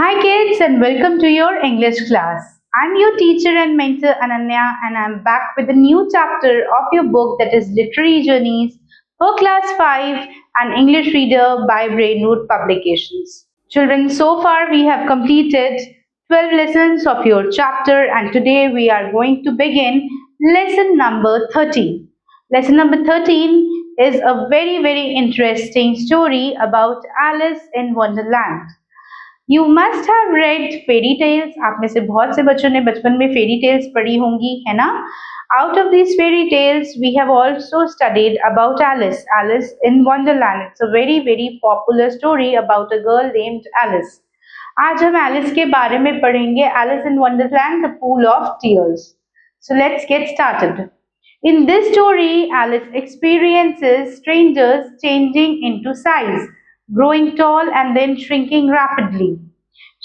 Hi kids and welcome to your English class. I'm your teacher and mentor Ananya and I'm back with a new chapter of your book that is Literary Journeys for Class 5 and English Reader by Brainroot Publications. Children, so far we have completed 12 lessons of your chapter and today we are going to begin lesson number 13. Lesson number 13 is a very interesting story about Alice in Wonderland. You must have read fairy tales. आप में से बहुत से बच्चों ने बचपन में fairy tales पढ़ी होंगी, है ना। Out of this fairy tales we have also studied about Alice, Alice in Wonderland. It's a very popular story about a girl named Alice. आज हम एलिस के बारे में पढ़ेंगे, Alice in Wonderland the pool of tears. So let's get started. In this story, Alice experiences strangers changing into size, growing tall and then shrinking rapidly.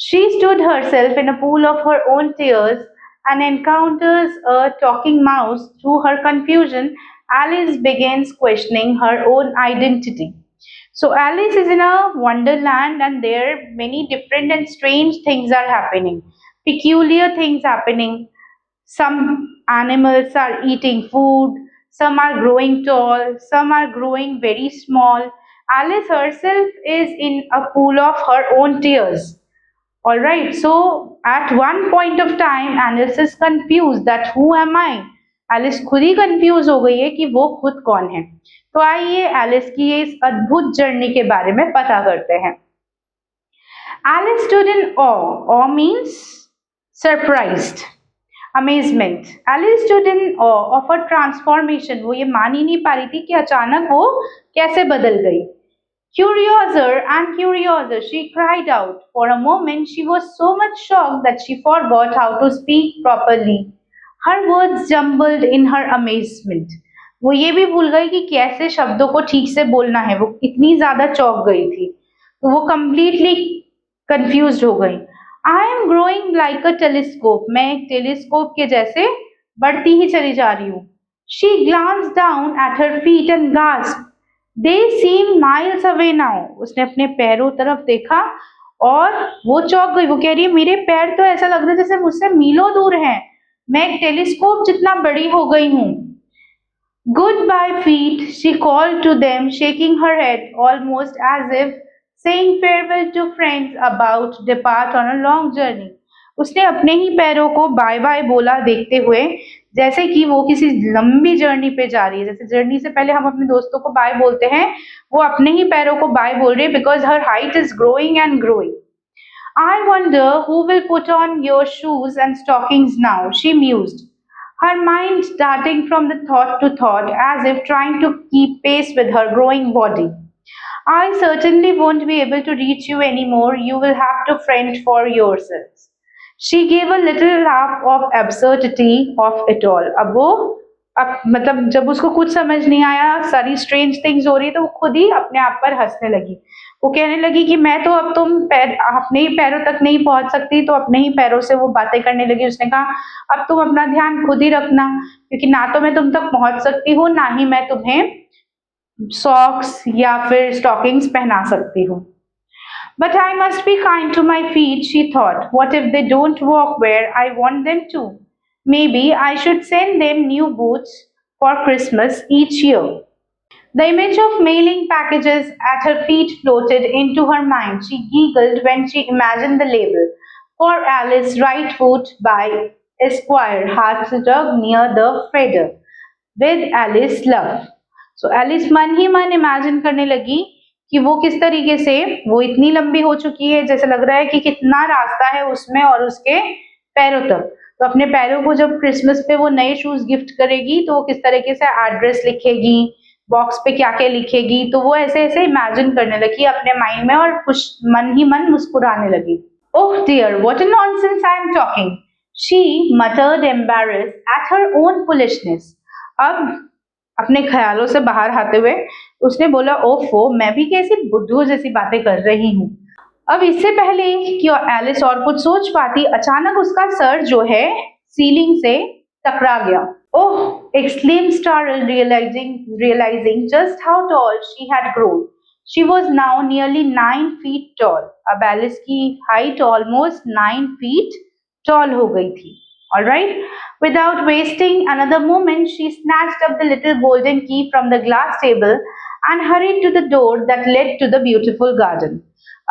She stood herself in a pool of her own tears and encounters a talking mouse. Through her confusion, Alice begins questioning her own identity. So Alice is in a wonderland and there many different and strange things are happening, peculiar things happening. Some animals are eating food, some are growing tall, some are growing very small. Alice herself is in a pool of her own tears. Alright, so at one point of time Alice is confused that who am I? Alice खुद ही confused हो गई है कि वो खुद कौन है। तो आइए Alice की इस अद्भुत जर्नी के बारे में पता करते हैं। Alice stood in awe. Awe means surprised. Amazement. Alice stood in awe of her transformation. वो ये मान ही नहीं पा रही थी कि अचानक वो कैसे बदल गई। Curiouser, she cried out. For a moment, she was so much shocked that she forgot how to speak properly. Her words jumbled in her amazement. वो ये भी भूल गई कि कैसे शब्दों को ठीक से बोलना है। वो इतनी ज्यादा चौंक गई थी, तो वो completely confused हो गई। I am growing like a telescope. मैं एक टेलीस्कोप के जैसे बढ़ती ही चली जा रही हूँ। She glanced down at her feet and gasped. They seem miles away now. उसने अपने पैरों तरफ देखा और वो चौंक गई। वो कह रही है मेरे पैर तो ऐसा लग रहा है जैसे मुझसे मीलों दूर हैं। मैं एक टेलीस्कोप जितना बड़ी हो गई हूँ। Goodbye feet, she called to them, shaking her head almost as if saying farewell to friends about to depart on a long journey. उसने अपने ही पैरों को बाय बाय बोला देखते हुए, जैसे कि वो किसी लंबी जर्नी पे जा रही है। जैसे जर्नी से पहले हम अपने दोस्तों को बाय बोलते हैं, वो अपने ही पैरों को बाय बोल रही है because her height is growing and growing. I wonder who will put on your shoes and stockings now, she mused, her mind darting from the thought to thought as if trying to keep pace with her growing body. I certainly won't be able to reach you anymore. You will have to fend for yourselves. She gave a little laugh of absurdity of it all. अब मतलब जब उसको कुछ समझ नहीं आया, सारी strange things हो रही, तो वो खुद ही अपने आप पर हंसने लगी। वो कहने लगी कि मैं तो अब तुम अपने ही पैरों तक नहीं पहुंच सकती, तो अपने ही पैरों से वो बातें करने लगी। उसने कहा अब तुम अपना ध्यान खुद ही रखना, क्योंकि ना तो मैं तुम तक पहुंच सकती हूँ, ना ही मैं तुम्हें सॉक्स या फिर स्टॉकिंग्स पहना सकती हूँ। But I must be kind to my feet, she thought. What if they don't walk where I want them to? Maybe I should send them new boots for Christmas each year. The image of mailing packages at her feet floated into her mind. She giggled when she imagined the label. For Alice, right foot by Esquire, Hearthrug near the Feather. With Alice, love. So Alice मन ही मन imagine करने लगी कि वो किस तरीके से, वो इतनी लंबी हो चुकी है, जैसे लग रहा है कि कितना रास्ता है उसमें और उसके पैरों तक। तो अपने पैरों को जब क्रिसमस पे वो नए शूज गिफ्ट करेगी तो वो किस तरीके से एड्रेस लिखेगी, बॉक्स पे क्या क्या लिखेगी, तो वो ऐसे ऐसे इमेजिन करने लगी अपने माइंड में और कुछ मन ही मन मुस्कुराने लगी। Oh dear, what a nonsense I am talking, she muttered embarrassed at her own foolishness. अब अपने ख्यालों से बाहर आते हुए उसने बोला ओफो, मैं भी कैसी बुद्धू जैसी बातें कर रही हूँ। अब इससे पहले कि एलिस और कुछ सोच पाती, अचानक उसका सर जो है सीलिंग से टकरा गया। ओह, exclaimed Starl, realizing just how tall she had grown. She was now nearly 9 feet tall. अब एलिस की हाइट ऑलमोस्ट 9 feet tall हो गई थी. All right. Without wasting another moment, she snatched up the little golden key from the glass table and hurried to the door that led to the beautiful garden.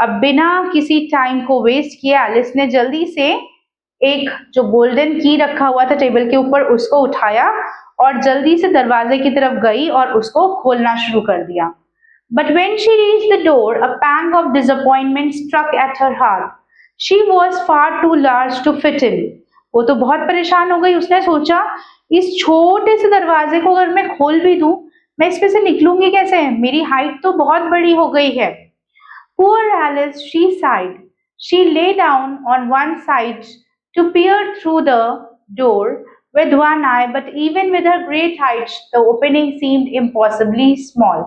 अब बिना किसी time को waste किए Alice ने जल्दी से एक जो गोल्डन की रखा हुआ था टेबल के ऊपर उसको उठाया और जल्दी से दरवाजे की तरफ गई और उसको खोलना शुरू कर दिया. But when she reached the door, a pang of disappointment struck at her heart. She was far too large to fit in. वो तो बहुत परेशान हो गई. उसने सोचा इस छोटे से दरवाजे को अगर मैं खोल भी दूं, मैं इस पे से निकलूंगी कैसे? मेरी हाइट तो बहुत बड़ी हो गई है. Poor Alice, she sighed. She lay down on one side to peer through the door with one eye, but even with her great height, the opening seemed impossibly small.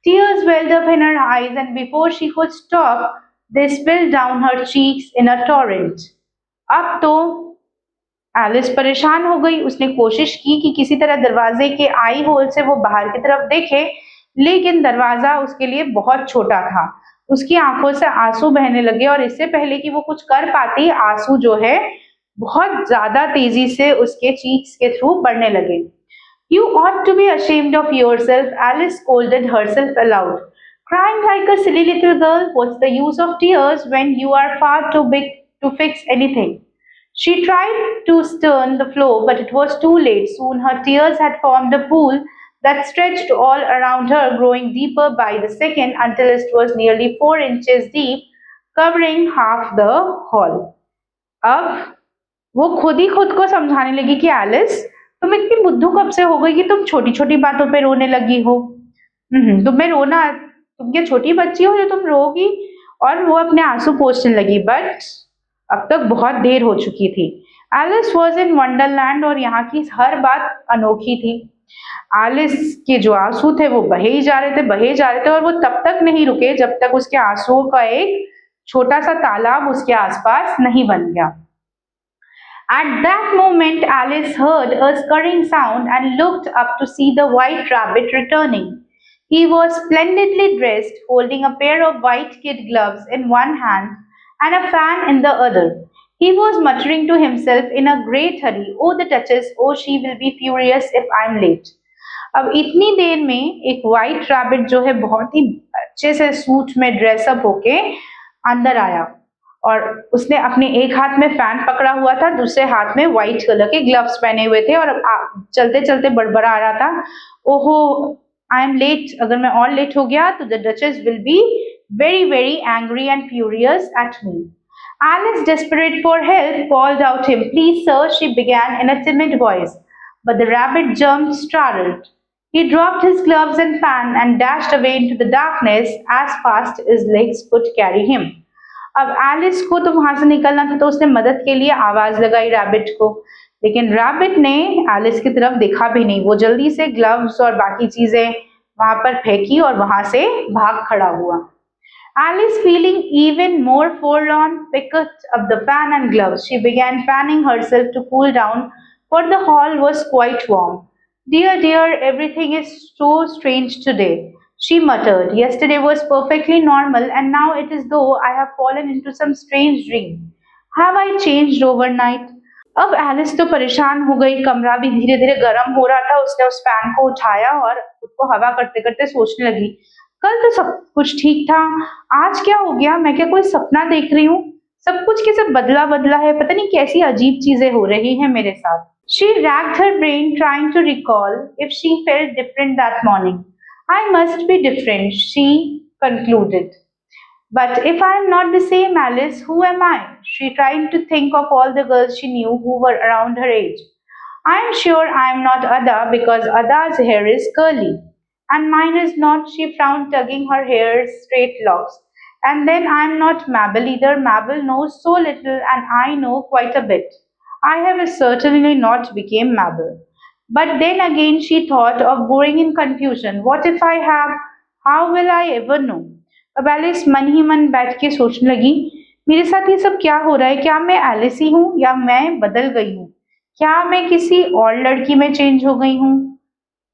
Tears welled up in her eyes, and before she could stop, they spilled down her cheeks in a torrent. अब तो Alice परेशान हो गई. उसने कोशिश की कि किसी तरह दरवाजे के आई होल से वो बाहर की तरफ देखे, लेकिन दरवाजा उसके लिए बहुत छोटा था. उसकी आंखों से आंसू बहने लगे और इससे पहले कि वो कुछ कर पाती, आंसू जो है बहुत ज्यादा तेजी से उसके चीक्स के थ्रू बढ़ने लगे. You ought to be ashamed of yourself, Alice scolded herself aloud. Crying like a silly little girl, what's the use of tears when you are far too big to fix anything? She tried to stem the flow, but it was too late. Soon her tears had formed a pool that stretched all around her, growing deeper by the second until it was nearly 4 inches deep, covering half the hall. अब वो खुद ही खुद को समझाने लगी कि Alice, तुम इतनी बुद्धू कब से हो गई कि तुम छोटी छोटी बातों पे रोने लगी हो? तुम्हें रोना, तुम क्या छोटी बच्ची हो जो तुम रोगी? और वो अपने आंसू पोंछने लगी. बट अब तक बहुत देर हो चुकी थी. एलिस वॉज इन वंडरलैंड और यहाँ की हर बात अनोखी थी. एलिस के जो आंसू थे वो बहे ही जा रहे थे, बहे जा रहे थे, और वो तब तक नहीं रुके जब तक उसके आंसुओं का एक छोटा सा तालाब उसके आसपास नहीं बन गया. At that moment, Alice heard a scurrying sound and looked up to see the white rabbit returning. He was splendidly dressed, holding a pair of white kid gloves in one hand and a fan in the other. He was muttering to himself in a great hurry, "Oh, the Duchess! Oh, she will be furious if I'm late." अब इतनी देर में एक white rabbit जो है बहुत ही अच्छे से suit में ड्रेसअप होके अंदर आया और उसने अपने एक हाथ में फैन पकड़ा हुआ था, दूसरे हाथ में व्हाइट कलर के ग्लव्स पहने हुए थे और चलते चलते बड़बड़ा रहा था, ओहो आई एम लेट, अगर मैं और लेट हो गया तो the duchess will be very very angry and furious at me. Alice, desperate for help, called out him. "Please, sir," she began in a timid voice, but the rabbit jumped startled. He dropped his gloves and fan and dashed away into the darkness as fast as legs could carry him. अब Alice को तो वहां से निकलना था तो उसने मदद के लिए आवाज लगाई रैबिट को, लेकिन रैबिट ने एलिस की तरफ देखा भी नहीं. वो जल्दी से ग्लव्स और बाकी चीजें वहां पर फेंकी और वहां से भाग खड़ा हुआ. Alice, feeling even more forlorn, picked up the fan and gloves. She began fanning herself to cool down, for the hall was quite warm. "Dear, dear, everything is so strange today," she muttered. "Yesterday was perfectly normal, and now it is though I have fallen into some strange dream. Have I changed overnight?" अब Alice तो परेशान हो गई. कमरा भी धीरे धीरे गर्म हो रहा था. उसने उस फैन को उठाया और उसको हवा करते करते सोचने लगी, कल तो सब कुछ ठीक था, आज क्या हो गया? मैं क्या कोई सपना देख रही हूँ? सब कुछ कैसे बदला बदला है, पता नहीं कैसी अजीब चीजें हो रही हैं मेरे साथ. She racked her brain trying to recall if she felt different that morning. "I must be different," she concluded. "But if I am not the same Alice, who am I?" She tried to think of all the girls she knew who were around her age. "I am sure I am not Ada because Ada's hair is curly. And mine is not," she frowned, tugging her hair's straight locks. "And then I am not Mabel either. Mabel knows so little and I know quite a bit. I have certainly not become Mabel." But then again she thought of going in confusion. What if I have? How will I ever know? अब Alice मन ही मन बैठ के सोचने लगी, मेरे साथ ये सब क्या हो रहा है? क्या मैं एलिस ही हूँ या मैं बदल गई हूँ? क्या मैं किसी और लड़की में चेंज हो गई हूँ?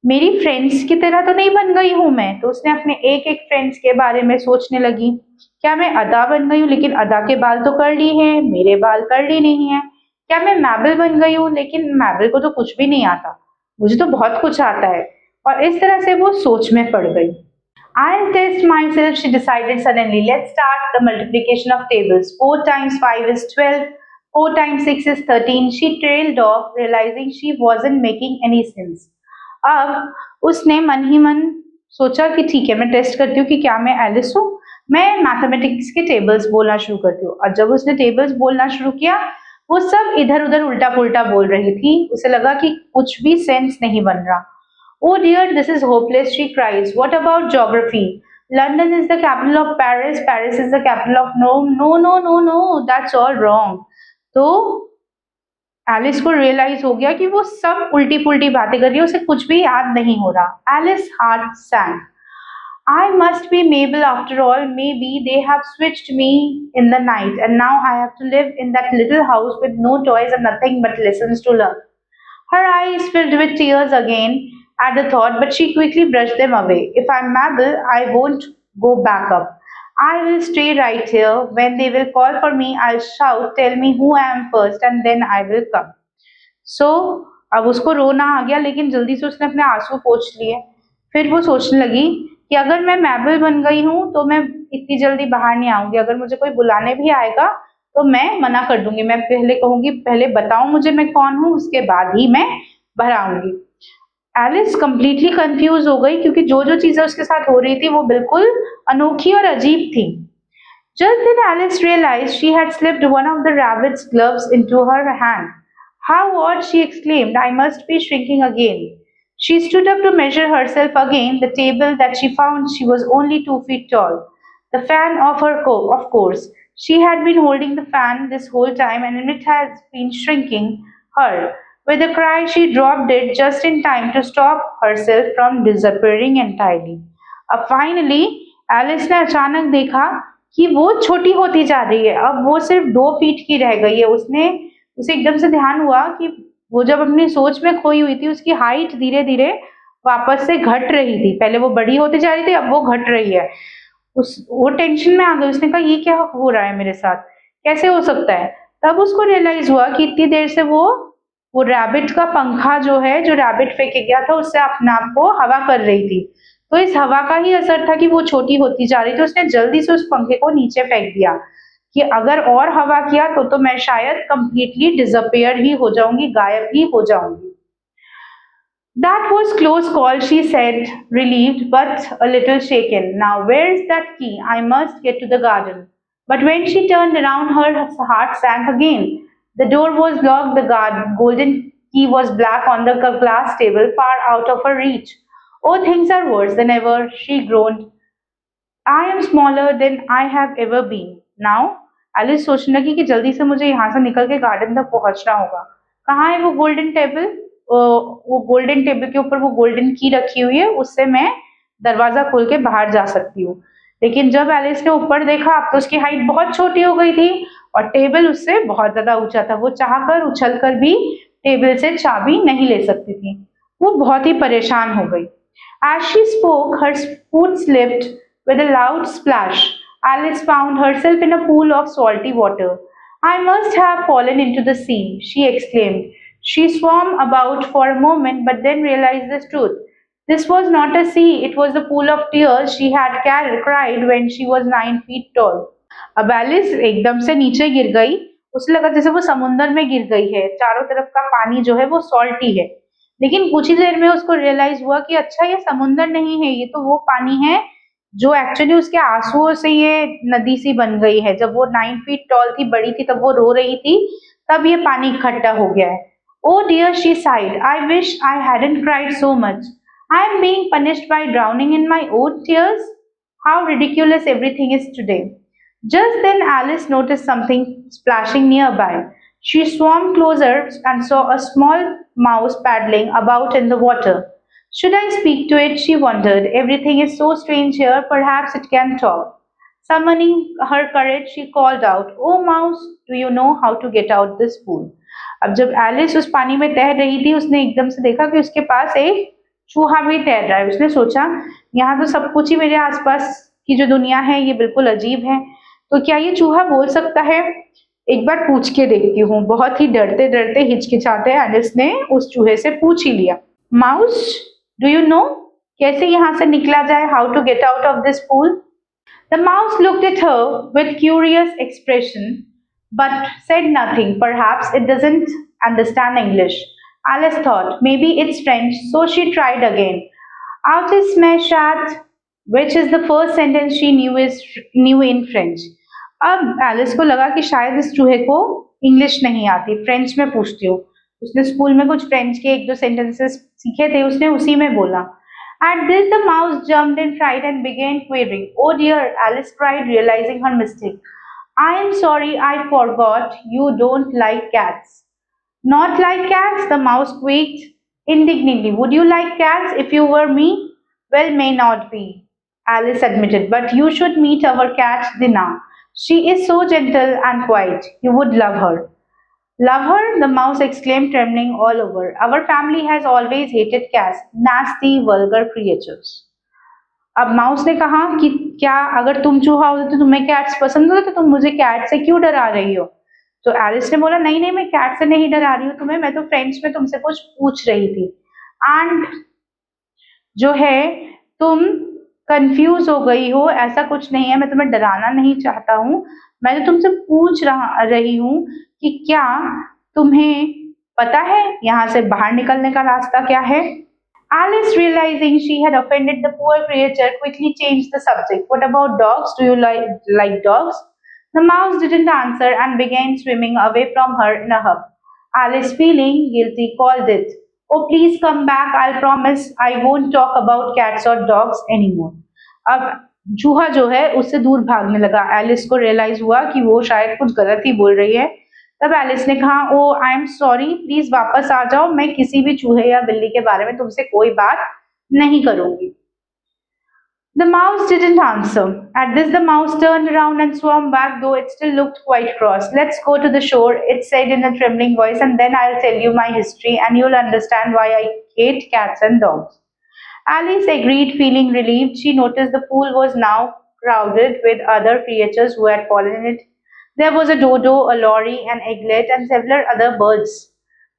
मेरी फ्रेंड्स की तरह तो नहीं बन गई हूँ मैं। तो उसने अपने एक एक फ्रेंड्स के बारे में सोचने लगी। क्या मैं अदा बन गई हूँ, लेकिन अदा के बाल तो कर्ली हैं, मेरे बाल कर्ली नहीं है। क्या मैं मैबल बन गई हूँ, लेकिन मैबल को तो कुछ भी नहीं आता, मुझे तो बहुत कुछ आता है। और इस तरह से वो सोच में पड़ गई। I'll test myself, she decided suddenly. Let's start the multiplication of tables. 4 times 5 is 12. 4 times 6 is 13. She trailed off, realizing she wasn't making any sense. अब उसने मन ही मन सोचा कि ठीक है, मैं टेस्ट करती हूँ कि क्या मैं एलिस हूँ। मैं मैथमेटिक्स के टेबल्स बोलना शुरू करती हूँ। और जब उसने टेबल्स बोलना शुरू किया, वो सब इधर उधर उल्टा पुल्टा बोल रही थी। उसे लगा कि कुछ भी सेंस नहीं बन रहा। Oh dear, this is hopeless, she cries. What about geography? London is the capital of Paris. Paris is the capital of Rome. No, no, no, no, that's all wrong. तो एलिस को realise हो गया कि वो सब उल्टी पुल्टी बातें कर रही है, उसे कुछ भी याद नहीं हो रहा। Alice heart sank. I must be Mabel after all. Maybe they have switched me in the night, and now I have to live in that little house with no toys and nothing but lessons to learn. Her eyes filled with tears again at the thought, but she quickly brushed them away. If I'm Mabel, I won't go back up. I will stay right here. When they will call for me, I'll shout, tell me who I am first, and then I will come. सो अब उसको रोना आ गया, लेकिन जल्दी से उसने अपने आंसू पोंछ लिए। फिर वो सोचने लगी कि अगर मैं मैबल बन गई हूँ तो मैं इतनी जल्दी बाहर नहीं आऊंगी। अगर मुझे कोई बुलाने भी आएगा तो मैं मना कर दूंगी। मैं पहले कहूंगी, पहले बताओ मुझे मैं कौन हूँ, उसके बाद ही मैं बाहर आऊंगी। एलिस कंप्लीटली कंफ्यूज हो गई, क्योंकि जो जो चीजें उसके साथ हो रही थी वो बिल्कुल अनोखी और अजीब थी। Just then Alice realized she had slipped one of the rabbit's gloves into her hand. How odd, she exclaimed. I must be shrinking again. She stood up to measure herself again. The table that she found she was only 2 feet tall. The fan of course. She had been holding the fan this whole time and it has been shrinking her. With a cry, she dropped it just in time to stop herself from disappearing entirely. अब finally Alice ने अचानक देखा कि वो छोटी होती जा रही है। अब वो सिर्फ 2 फीट की रह गई है। उसे एकदम से ध्यान हुआ कि वो जब अपनी सोच में खोई हुई थी, उसकी हाइट धीरे धीरे वापस से घट रही थी। पहले वो बड़ी होती जा रही थी, अब वो घट रही है। वो टेंशन में आ गई। उसने कहा, ये क्या हो रहा है मेरे साथ, कैसे हो सकता है। तब उसको रियलाइज हुआ कि इतनी देर से वो रैबिट का पंखा जो है, जो रैबिट फेंके गया था, उससे अपने आप को हवा कर रही थी। तो इस हवा का ही असर था कि वो छोटी होती जा रही थी। उसने जल्दी से उस पंखे को नीचे फेंक दिया कि अगर और हवा किया तो मैं शायद कंप्लीटली डिसअपियर ही हो जाऊंगी, गायब ही हो जाऊंगी। That was close call, she said, relieved but a little shaken. Now where's that key? I must get to the garden. But when she turned around, her heart sank again. The door was locked, the golden key was black on the glass table far out of her reach. Oh, things are worse than ever, she groaned. I am smaller than I have ever been. Now, Alice सोचने लगी कि जल्दी से मुझे यहाँ से निकल के गार्डन तक पहुंचना होगा। कहाँ है वो गोल्डन टेबल? वो गोल्डन टेबल के ऊपर वो गोल्डन की रखी हुई है, उससे मैं दरवाजा खोल के बाहर जा सकती हूँ। लेकिन जब एलिस ने ऊपर देखा, अब तो उसकी हाइट बहुत छोटी हो गई थी और टेबल उससे बहुत ज्यादा ऊंचा था। वो चाहकर उछल कर भी टेबल से चाबी नहीं ले सकती थी। वो बहुत ही परेशान हो गई। As she spoke, her foot slipped with a loud splash. Alice found herself in a pool of salty water. I must have fallen into the sea, she exclaimed. She swam about for a moment but then realized the truth. This was not a sea, it was the pool of tears she had cried when she was 9 feet tall. अब Alice एकदम से नीचे गिर गई। उसे लगा जैसे वो समुंदर में गिर गई है। चारों तरफ का पानी जो है वो सॉल्टी है। लेकिन कुछ ही देर में उसको रियलाइज हुआ कि अच्छा, ये समुंदर नहीं है, ये तो वो पानी है जो एक्चुअली उसके आंसुओं से ये नदी सी बन गई है। जब वो 9 फीट टॉल थी, बड़ी थी, तब वो रो रही थी, तब ये पानी इकट्ठा हो गया है। Oh dear, she sighed. I wish I hadn't cried so much. I am being punished by drowning in my own tears. How ridiculous everything is today. Just then Alice noticed something splashing nearby. She swam closer and saw a small mouse paddling about in the water. Should I speak to it? She wondered. Everything is so strange here. Perhaps it can talk. Summoning her courage, she called out, "Oh mouse, do you know how to get out this pool?" अब जब Alice उस पानी में तैर रही थी, उसने एकदम से देखा कि उसके पास एक चूहा भी तैर रहा है। उसने सोचा यहाँ तो सब कुछ ही मेरे आसपास की जो दुनिया है ये बिल्कुल अजीब है, तो क्या ये चूहा बोल सकता है? एक बार पूछ के देखती हूँ। बहुत ही डरते डरते हिचकिचाते एलिस ने उस चूहे से पूछ ही लिया, माउस, डू यू नो कैसे यहाँ से निकला जाए? How to get out of this pool? The mouse looked at her with curious expression but said nothing. Perhaps it doesn't understand English. Alice thought maybe it's French, so she tried again. Out is my chat, which is the first sentence she knew in French. अब Alice को लगा कि शायद इस चूहे को English नहीं आती, फ्रेंच में पूछती हूँ। उसने स्कूल में कुछ फ्रेंच के एक दो सेंटेंसेस सीखे थे, उसने उसी में बोला। At this, the mouse jumped in fright and began quivering. Oh dear, Alice cried, realizing her mistake. I am sorry, I forgot. You don't like cats. Not like cats? The mouse squeaked indignantly. Would you like cats if you were me? Well, may not be, Alice admitted, but you should meet our cat, Dina. She is so gentle and quiet. You would love her. Love her? The mouse exclaimed, trembling all over. Our family has always hated cats, nasty, vulgar creatures. अब mouse ने कहा कि क्या अगर तुम चूहा होते तो तुम्हें कैट्स पसंद होते, तो तुम मुझे कैट से क्यों डरा रही हो? तो एलिस ने बोला, नहीं नहीं, मैं कैट से नहीं डरा रही हूँ तुम्हें, मैं तो फ्रेंच में तुमसे कुछ पूछ रही थी। एंड जो है तुम कंफ्यूज हो गई हो, ऐसा कुछ नहीं है, मैं तुम्हें डराना नहीं चाहता हूँ, मैं तो तुमसे पूछ रही हूँ कि क्या तुम्हें पता है यहाँ से बाहर निकलने का रास्ता क्या है? Alice, realizing she had offended the poor creature, quickly changed the subject. What about dogs? Do you like dogs? The mouse didn't answer and began swimming away from her in a huff. Alice, feeling guilty, called it. Oh, please come back. I'll promise I won't talk about cats or dogs anymore. अब चूहा जो है उससे दूर भागने लगा। Alice को realise हुआ कि वो शायद कुछ गलत ही बोल रही है। तब एलिस ने कहा, ओ आई एम सॉरी, प्लीज वापस आ जाओ, मैं किसी भी चूहे या बिल्ली के बारे में तुमसे कोई बात नहीं करूंगी। The mouse didn't answer. At this, the mouse turned around and swam back, though it still looked quite cross. Let's go to the shore, it said in a trembling voice, and then I'll tell you my history and you'll understand why I hate cats and dogs. Alice agreed, feeling relieved. She noticed the pool was now crowded with other creatures who had fallen in it. There was a dodo, a lory, an eaglet, and several other birds.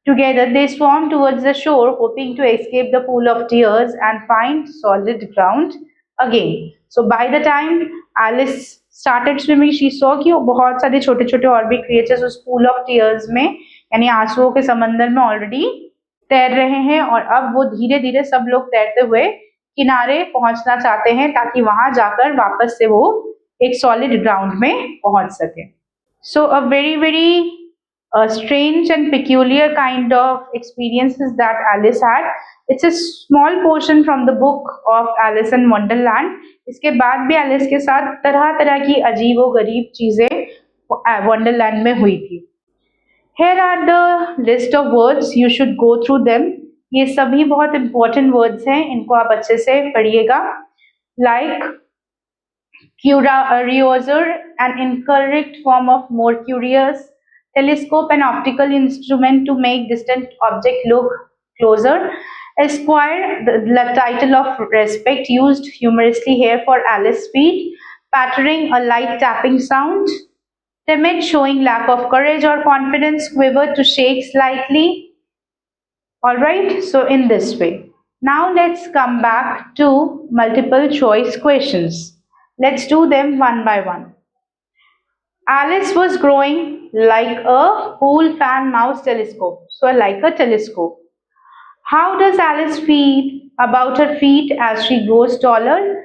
Together, they swarmed towards the shore, hoping to escape the pool of tears and find solid ground again. So, by the time Alice started swimming, she saw कि बहुत सारे छोटे छोटे और भी creatures उस pool of tears में, यानी आंसुओं के समंदर में already तैर रहे हैं, और अब वो धीरे धीरे सब लोग तैरते हुए किनारे पहुंचना चाहते हैं ताकि वहां जाकर वापस से वो एक सॉलिड ग्राउंड में पहुंच सके। So a very strange and peculiar kind of experiences that Alice had. It's a small portion from the book of Alice in Wonderland. इसके बाद भी एलिस के साथ तरह तरह की अजीबो गरीब चीजें वंडरलैंड में हुई थी। Here are the list of words, you should go through them. ये सभी बहुत important words हैं, इनको आप अच्छे से पढ़िएगा। Like curiosor, an incorrect form of more curious. Telescope, an optical instrument to make distant object look closer. Esquire, the title of respect used humorously here for Alice's feet. Pattering, a light tapping sound. Timid, showing lack of courage or confidence. Quiver, to shake slightly. Alright, so in this way. Now let's come back to multiple choice questions. Let's do them one by one. Alice was growing like a pool fan mouse telescope. So like a telescope. How does Alice feel about her feet as she grows taller?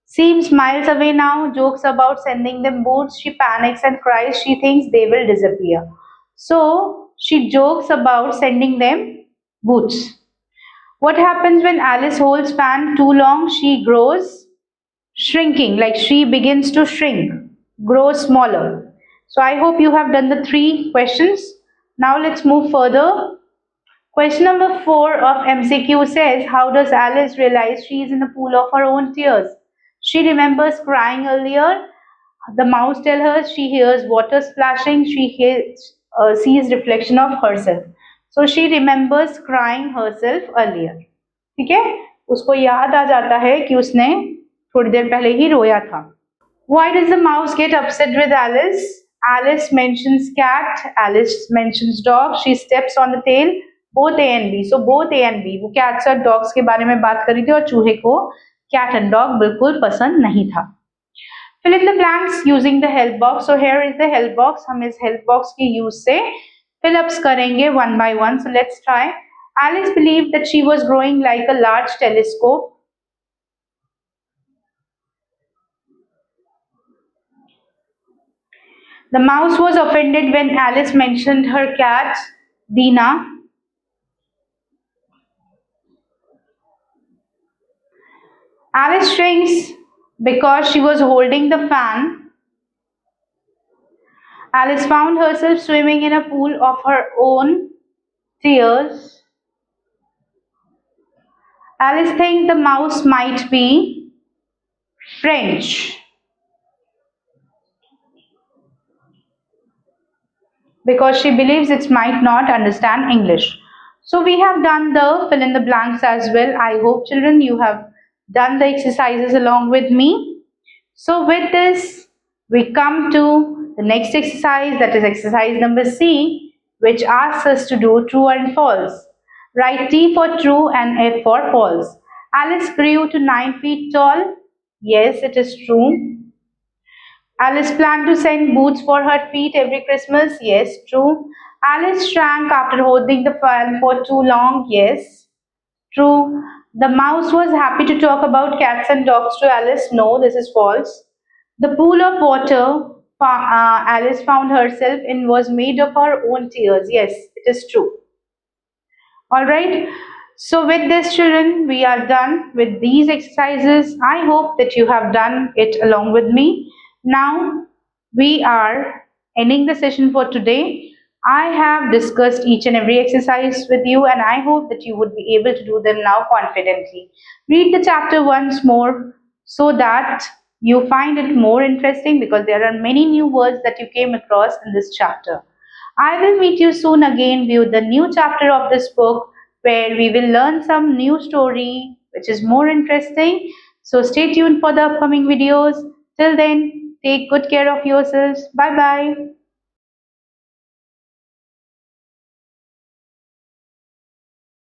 Seems miles away now, jokes about sending them boots. She panics and cries. She thinks they will disappear. So she jokes about sending them boots. What happens when Alice holds fan too long? She grows shrinking, like she begins to shrink, grow smaller. So I hope you have done the 3 questions. Now let's move further. Question number 4 of MCQ says, how does Alice realize she is in a pool of her own tears? She remembers crying earlier. The mouse tells her she hears water splashing. She sees reflection of herself. So she remembers crying herself earlier. ठीक है, उसको याद आ जाता है कि उसने थोड़ी देर पहले ही रोया था। Why does the mouse get upset with Alice? Alice mentions cat, Alice mentions dog, she steps on the tail, both A and B. So both A and B. वो cats और dogs के बारे में बात कर रही थी और चूहे को cat and dog बिल्कुल पसंद नहीं था। Fill in the blanks using the help box. So here is the help box. हम इस help box की use से fill ups करेंगे one by one. So let's try. Alice believed that she was growing like a large telescope. The mouse was offended when Alice mentioned her cat, Dina. Alice shrinks because she was holding the fan. Alice found herself swimming in a pool of her own tears. Alice thinks the mouse might be French because she believes it might not understand English. So we have done the fill in the blanks as well. I hope children you have done the exercises along with me. So with this we come to the next exercise, that is exercise number C, which asks us to do true and false. Write T for true and F for false. Alice grew to 9 feet tall. Yes, it is true. Alice planned to send boots for her feet every Christmas. Yes, true. Alice shrank after holding the fan for too long. Yes, true. The mouse was happy to talk about cats and dogs to Alice. No, this is false. The pool of water Alice found herself in was made of her own tears. Yes, it is true. All right. So with this children, we are done with these exercises. I hope that you have done it along with me. Now we are ending the session for today. I have discussed each and every exercise with you and I hope that you would be able to do them now confidently. Read the chapter once more so that you find it more interesting because there are many new words that you came across in this chapter. I will meet you soon again with the new chapter of this book where we will learn some new story which is more interesting. So stay tuned for the upcoming videos. Till then, take good care of yourselves. Bye bye.